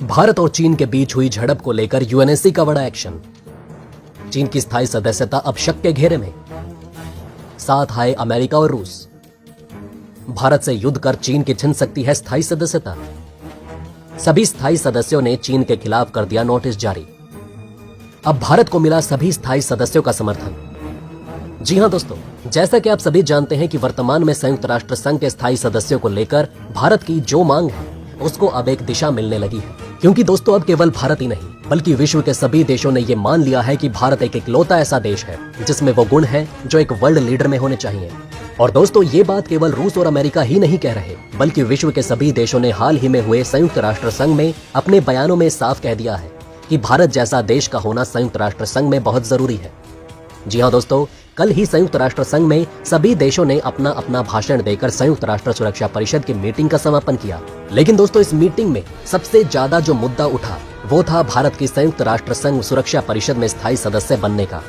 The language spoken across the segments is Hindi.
भारत और चीन के बीच हुई झड़प को लेकर यूएनएससी का बड़ा एक्शन। चीन की स्थायी सदस्यता अब शक के घेरे में। साथ आए अमेरिका और रूस। भारत से युद्ध कर चीन की छिन सकती है स्थायी सदस्यता। सभी स्थायी सदस्यों ने चीन के खिलाफ कर दिया नोटिस जारी। अब भारत को मिला सभी स्थायी सदस्यों का समर्थन। जी हां दोस्तों, जैसा कि आप सभी जानते हैं कि वर्तमान में संयुक्त राष्ट्र संघ के स्थायी सदस्यों को लेकर भारत की जो मांग है उसको अब एक दिशा मिलने लगी है। क्योंकि दोस्तों अब केवल भारत ही नहीं बल्कि विश्व के सभी देशों ने ये मान लिया है कि भारत एक इकलौता ऐसा देश है जिसमें वो गुण है जो एक वर्ल्ड लीडर में होने चाहिए। और दोस्तों ये बात केवल रूस और अमेरिका ही नहीं कह रहे बल्कि विश्व के सभी देशों ने हाल ही में हुए संयुक्त राष्ट्र संघ में अपने बयानों में साफ कह दिया है कि भारत जैसा देश का होना संयुक्त राष्ट्र संघ में बहुत जरूरी है। जी हाँ दोस्तों, कल ही संयुक्त राष्ट्र संघ में सभी देशों ने अपना अपना भाषण देकर संयुक्त राष्ट्र सुरक्षा परिषद की मीटिंग का समापन किया। लेकिन दोस्तों इस मीटिंग में सबसे ज्यादा जो मुद्दा उठा वो था भारत की संयुक्त राष्ट्र संघ सुरक्षा परिषद में स्थायी सदस्य बनने का।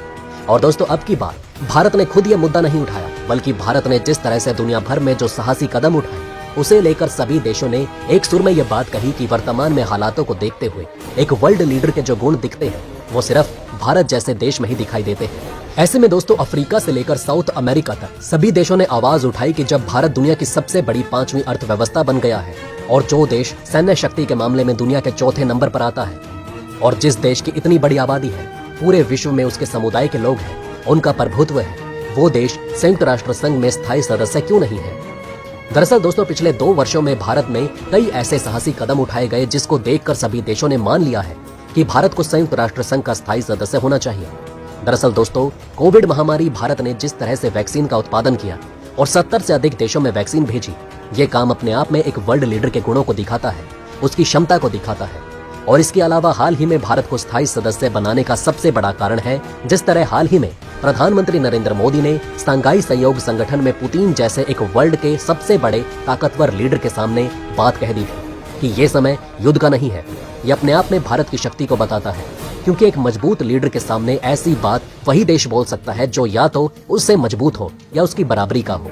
और दोस्तों अब की बार भारत ने खुद ये मुद्दा नहीं उठाया बल्कि भारत ने जिस तरह से दुनिया भर में जो साहसी कदम उठाए उसे लेकर सभी देशों ने एक सुर में यह बात कही कि वर्तमान में हालातों को देखते हुए एक वर्ल्ड लीडर के जो गुण दिखते हैं वो सिर्फ भारत जैसे देश में ही दिखाई देते हैं। ऐसे में दोस्तों अफ्रीका से लेकर साउथ अमेरिका तक सभी देशों ने आवाज उठाई कि जब भारत दुनिया की सबसे बड़ी 5वीं अर्थव्यवस्था बन गया है और जो देश सैन्य शक्ति के मामले में दुनिया के चौथे नंबर पर आता है और जिस देश की इतनी बड़ी आबादी है, पूरे विश्व में उसके समुदाय के लोग हैं, उनका प्रभुत्व है, वो देश संयुक्त राष्ट्र संघ में स्थायी सदस्य क्यों नहीं है। दरअसल दोस्तों पिछले 2 वर्षों में भारत में कई ऐसे साहसी कदम उठाए गए जिसको देखकर सभी देशों ने मान लिया है कि भारत को संयुक्त राष्ट्र संघ का स्थायी सदस्य होना चाहिए। दरअसल दोस्तों कोविड महामारी भारत ने जिस तरह से वैक्सीन का उत्पादन किया और 70 से अधिक देशों में वैक्सीन भेजी, ये काम अपने आप में एक वर्ल्ड लीडर के गुणों को दिखाता है, उसकी क्षमता को दिखाता है। और इसके अलावा हाल ही में भारत को स्थायी सदस्य बनाने का सबसे बड़ा कारण है जिस तरह हाल ही में प्रधानमंत्री नरेंद्र मोदी ने शंघाई सहयोग संगठन में पुतिन जैसे एक वर्ल्ड के सबसे बड़े ताकतवर लीडर के सामने बात कह दी थी कि ये समय युद्ध का नहीं है। ये अपने आप में भारत की शक्ति को बताता है क्योंकि एक मजबूत लीडर के सामने ऐसी बात वही देश बोल सकता है जो या तो उससे मजबूत हो या उसकी बराबरी का हो।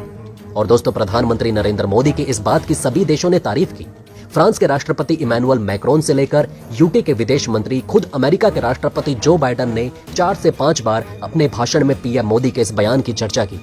और दोस्तों प्रधानमंत्री नरेंद्र मोदी की इस बात की सभी देशों ने तारीफ की। फ्रांस के राष्ट्रपति इमैनुअल मैक्रोन से लेकर यूके के विदेश मंत्री, खुद अमेरिका के राष्ट्रपति जो बाइडेन ने 4 से 5 बार अपने भाषण में पीएम मोदी के इस बयान की चर्चा की।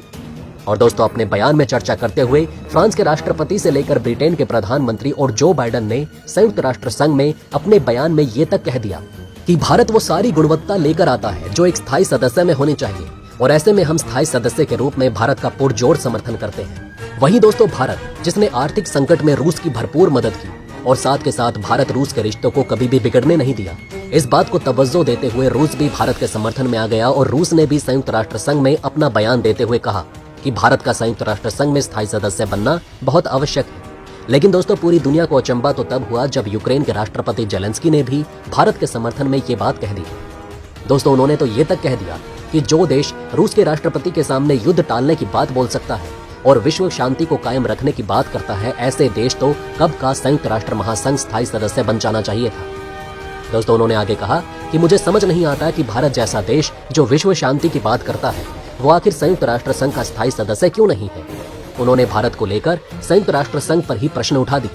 और दोस्तों अपने बयान में चर्चा करते हुए फ्रांस के राष्ट्रपति से लेकर ब्रिटेन के प्रधानमंत्री और जो बाइडेन ने संयुक्त राष्ट्र संघ में अपने बयान में ये तक कह दिया कि भारत वो सारी गुणवत्ता लेकर आता है जो एक स्थायी सदस्य में होनी चाहिए और ऐसे में हम स्थायी सदस्य के रूप में भारत का पुरजोर समर्थन करते हैं। वहीं दोस्तों भारत जिसने आर्थिक संकट में रूस की भरपूर मदद की और साथ के साथ भारत रूस के रिश्तों को कभी भी बिगड़ने नहीं दिया, इस बात को तवज्जो देते हुए रूस भी भारत के समर्थन में आ गया और रूस ने भी संयुक्त राष्ट्र संघ में अपना बयान देते हुए कहा कि भारत का संयुक्त राष्ट्र संघ में स्थायी सदस्य बनना बहुत आवश्यक है। लेकिन दोस्तों पूरी दुनिया को अचंभा तो तब हुआ जब यूक्रेन के राष्ट्रपति जेलेंस्की ने भी भारत के समर्थन में ये बात कह दी। दोस्तों उन्होंने तो ये तक कह दिया कि जो देश रूस के राष्ट्रपति के सामने युद्ध टालने की बात बोल सकता है और विश्व शांति को कायम रखने की बात करता है, ऐसे देश तो कब का संयुक्त राष्ट्र महासंघ स्थायी सदस्य बन जाना चाहिए था। दोस्तों उन्होंने आगे कहा कि मुझे समझ नहीं आता कि भारत जैसा देश जो विश्व शांति की बात करता है वो आखिर संयुक्त राष्ट्र संघ का स्थायी सदस्य क्यों नहीं है। उन्होंने भारत को लेकर संयुक्त राष्ट्र संघ पर ही प्रश्न उठा दी।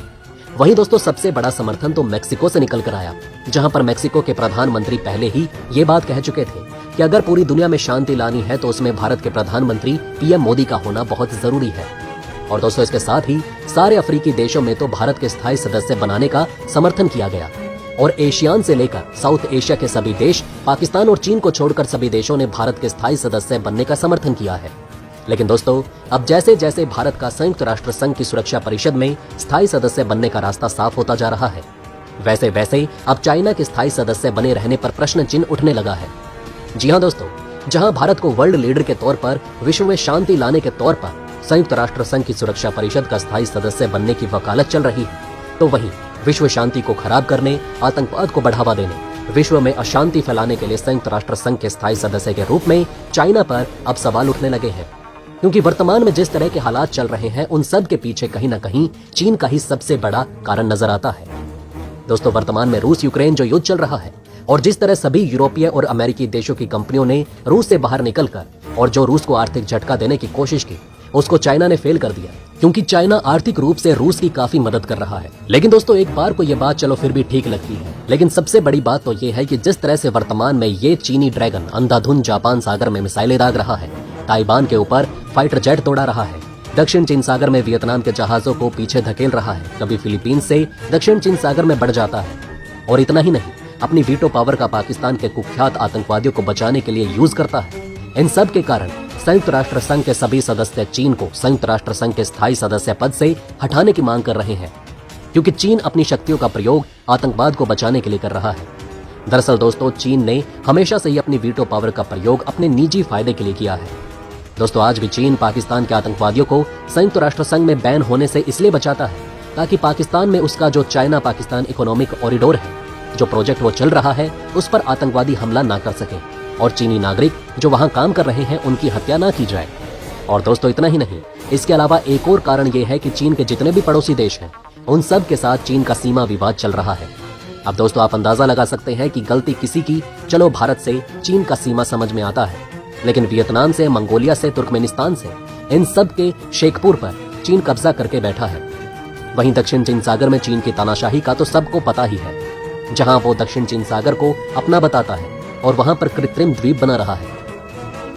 वहीं दोस्तों सबसे बड़ा समर्थन तो मेक्सिको से निकल कर आया, जहां पर मेक्सिको के प्रधानमंत्री पहले ही ये बात कह चुके थे कि अगर पूरी दुनिया में शांति लानी है तो उसमें भारत के प्रधानमंत्री पीएम मोदी का होना बहुत जरूरी है। और दोस्तों इसके साथ ही सारे अफ्रीकी देशों में तो भारत के स्थायी सदस्य बनाने का समर्थन किया गया और एशियान से लेकर साउथ एशिया के सभी देश, पाकिस्तान और चीन को छोड़कर सभी देशों ने भारत के स्थायी सदस्य बनने का समर्थन किया है। लेकिन दोस्तों अब जैसे जैसे भारत का संयुक्त राष्ट्र संघ की सुरक्षा परिषद में स्थायी सदस्य बनने का रास्ता साफ होता जा रहा है, वैसे वैसे अब चाइना के स्थायी सदस्य बने रहने पर प्रश्न चिन्ह उठने लगा है। जी हाँ दोस्तों, जहां भारत को वर्ल्ड लीडर के तौर पर विश्व में शांति लाने के तौर पर संयुक्त राष्ट्र संघ की सुरक्षा परिषद का स्थायी सदस्य बनने की वकालत चल रही है, तो वहीं विश्व शांति को खराब करने, आतंकवाद को बढ़ावा देने, विश्व में अशांति फैलाने के लिए संयुक्त राष्ट्र संघ के स्थायी सदस्य के रूप में चाइना पर अब सवाल उठने लगे हैं। क्योंकि वर्तमान में जिस तरह के हालात चल रहे हैं उन सब के पीछे कहीं ना कहीं चीन का ही सबसे बड़ा कारण नजर आता है। दोस्तों वर्तमान में रूस यूक्रेन जो युद्ध चल रहा है और जिस तरह सभी यूरोपीय और अमेरिकी देशों की कंपनियों ने रूस से बाहर निकलकर और जो रूस को आर्थिक झटका देने की कोशिश की, उसको चाइना ने फेल कर दिया, क्योंकि चाइना आर्थिक रूप से रूस की काफी मदद कर रहा है। लेकिन दोस्तों एक बार को ये बात चलो फिर भी ठीक लगती है, लेकिन सबसे बड़ी बात तो ये है कि जिस तरह से वर्तमान में ये चीनी ड्रैगन अंधाधुंध जापान सागर में मिसाइलें दाग रहा है, ताइवान के ऊपर फाइटर जेट तोड़ा रहा है, दक्षिण चीन सागर में वियतनाम के जहाजों को पीछे धकेल रहा है, कभी फिलीपींस से दक्षिण चीन सागर में बढ़ जाता है, और इतना ही नहीं, अपनी वीटो पावर का पाकिस्तान के कुख्यात आतंकवादियों को बचाने के लिए यूज करता है। इन सब के कारण संयुक्त राष्ट्र संघ के सभी सदस्य चीन को संयुक्त राष्ट्र संघ के स्थायी सदस्य पद से हटाने की मांग कर रहे हैं, क्योंकि चीन अपनी शक्तियों का प्रयोग आतंकवाद को बचाने के लिए कर रहा है। दरअसल दोस्तों चीन ने हमेशा से ही अपनी वीटो पावर का प्रयोग अपने निजी फायदे के लिए किया है। दोस्तों आज भी चीन पाकिस्तान के आतंकवादियों को संयुक्त राष्ट्र संघ में बैन होने से इसलिए बचाता है ताकि पाकिस्तान में उसका जो चाइना पाकिस्तान इकोनॉमिक कॉरिडोर है, जो प्रोजेक्ट वो चल रहा है, उस पर आतंकवादी हमला ना कर सके और चीनी नागरिक जो वहां काम कर रहे हैं उनकी हत्या ना की जाए। और दोस्तों इतना ही नहीं, इसके अलावा एक और कारण ये है कि चीन के जितने भी पड़ोसी देश हैं उन सब के साथ चीन का सीमा विवाद चल रहा है। अब दोस्तों आप अंदाजा लगा सकते हैं कि गलती किसी की, चलो भारत से चीन का सीमा समझ में आता है, लेकिन वियतनाम से, मंगोलिया से, तुर्कमेनिस्तान से, इन सब के शेखपुर पर चीन कब्जा करके बैठा है। वहीं दक्षिण चीन सागर में चीन की तानाशाही का तो सबको पता ही है, जहां वो दक्षिण चीन सागर को अपना बताता है और वहां पर कृत्रिम द्वीप बना रहा है।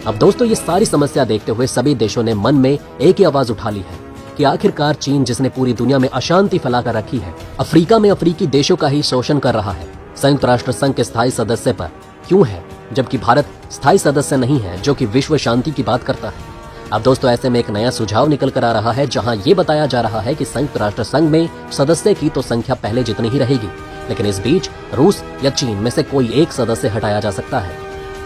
अब दोस्तों ये सारी समस्या देखते हुए सभी देशों ने मन में एक ही आवाज उठा ली है कि आखिरकार चीन, जिसने पूरी दुनिया में अशांति फैलाकर रखी है, अफ्रीका में अफ्रीकी देशों का ही शोषण कर रहा है, संयुक्त राष्ट्र संघ के स्थायी सदस्य पर क्यों है, जबकि भारत स्थायी सदस्य नहीं है जो कि विश्व शांति की बात करता है। अब दोस्तों ऐसे में एक नया सुझाव निकल कर आ रहा है, जहां ये बताया जा रहा है कि संयुक्त राष्ट्र संघ में सदस्य की तो संख्या पहले जितनी ही रहेगी, लेकिन इस बीच रूस या चीन में से कोई एक सदस्य हटाया जा सकता है।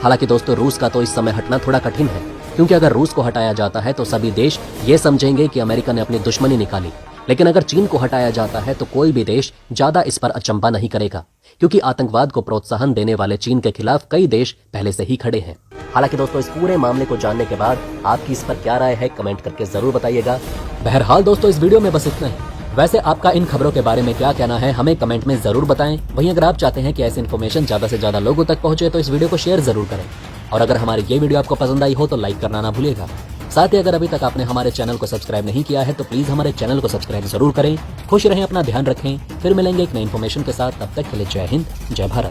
हालांकि दोस्तों रूस का तो इस समय हटना थोड़ा कठिन है, क्योंकि अगर रूस को हटाया जाता है तो सभी देश ये समझेंगे कि अमेरिका ने अपनी दुश्मनी निकाली, लेकिन अगर चीन को हटाया जाता है तो कोई भी देश ज्यादा इस पर अचंभा नहीं करेगा, क्योंकि आतंकवाद को प्रोत्साहन देने वाले चीन के खिलाफ कई देश पहले से ही खड़े हैं। हालांकि दोस्तों इस पूरे मामले को जानने के बाद आपकी इस पर क्या राय है, कमेंट करके जरूर बताइएगा। बहरहाल दोस्तों इस वीडियो में बस इतना ही। वैसे आपका इन खबरों के बारे में क्या कहना है हमें कमेंट में जरूर बताएं। वहीं अगर आप चाहते हैं कि ऐसी इन्फॉर्मेशन ज्यादा से ज्यादा लोगों तक पहुंचे तो इस वीडियो को शेयर जरूर करें, और अगर हमारी ये वीडियो आपको पसंद आई हो तो लाइक करना ना भूलिएगा। साथ ही अगर अभी तक आपने हमारे चैनल को सब्सक्राइब नहीं किया है तो प्लीज हमारे चैनल को सब्सक्राइब जरूर करें। खुश रहें, अपना ध्यान रखें, फिर मिलेंगे एक नई इन्फॉर्मेशन के साथ। तब तक के लिए जय हिंद, जय भारत।